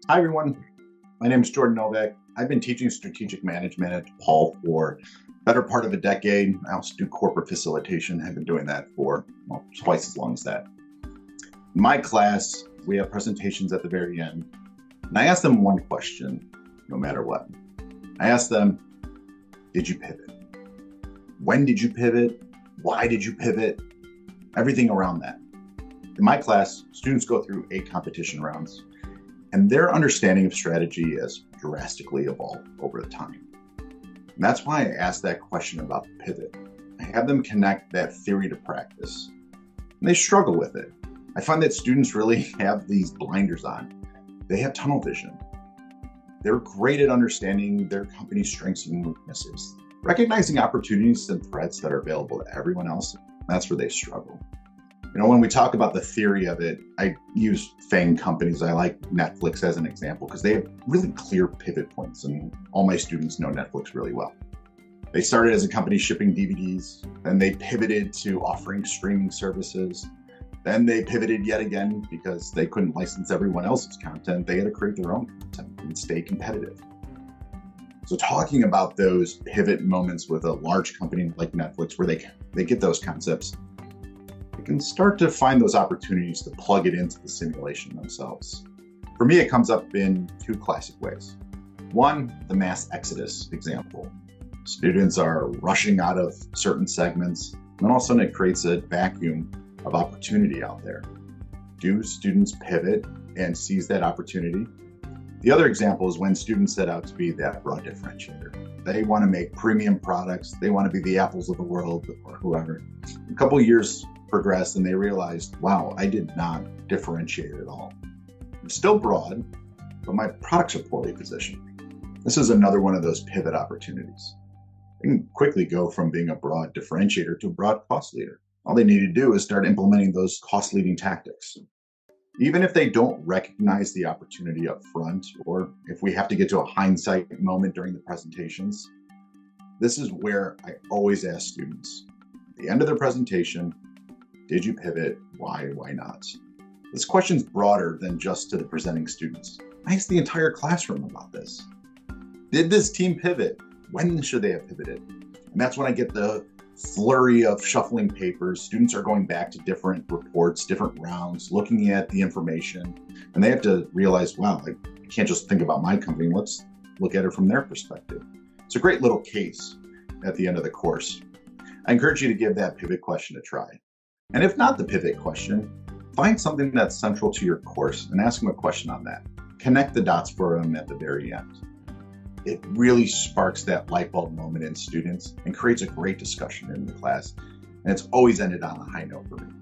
Hi, everyone. My name is Jordan Novak. I've been teaching strategic management at DePaul for better part of a decade. I also do corporate facilitation. I've been doing that for twice as long as that. In my class, we have presentations at the very end. And I ask them one question, no matter what. I ask them, did you pivot? When did you pivot? Why did you pivot? Everything around that. In my class, students go through 8 competition rounds, and their understanding of strategy has drastically evolved over the time. And that's why I asked that question about the pivot. I have them connect that theory to practice. And they struggle with it. I find that students really have these blinders on. They have tunnel vision. They're great at understanding their company's strengths and weaknesses. Recognizing opportunities and threats that are available to everyone else, that's where they struggle. When we talk about the theory of it, I use FANG companies. I like Netflix as an example because they have really clear pivot points, and all my students know Netflix really well. They started as a company shipping DVDs, then they pivoted to offering streaming services. Then they pivoted yet again because they couldn't license everyone else's content. They had to create their own content and stay competitive. So talking about those pivot moments with a large company like Netflix where they get those concepts, they can start to find those opportunities to plug it into the simulation themselves. For me, it comes up in 2 classic ways. One, the mass exodus example. Students are rushing out of certain segments, and then all of a sudden it creates a vacuum of opportunity out there. Do students pivot and seize that opportunity? The other example is when students set out to be that broad differentiator. They want to make premium products. They want to be the Apples of the world or whoever. A couple of years progressed and they realized, wow, I did not differentiate at all. I'm still broad, but my products are poorly positioned. This is another one of those pivot opportunities. They can quickly go from being a broad differentiator to a broad cost leader. All they need to do is start implementing those cost-leading tactics. Even if they don't recognize the opportunity up front, or if we have to get to a hindsight moment during the presentations, this is where I always ask students, at the end of their presentation, did you pivot? Why not? This question's broader than just to the presenting students. I ask the entire classroom about this. Did this team pivot? When should they have pivoted? And that's when I get the flurry of shuffling papers. Students are going back to different reports, different rounds, looking at the information, and they have to realize, wow, I can't just think about my company. Let's look at it from their perspective. It's a great little case at the end of the course. I encourage you to give that pivot question a try. And if not the pivot question, find something that's central to your course and ask them a question on that. Connect the dots for them at the very end. It really sparks that light bulb moment in students and creates a great discussion in the class. And it's always ended on a high note for me.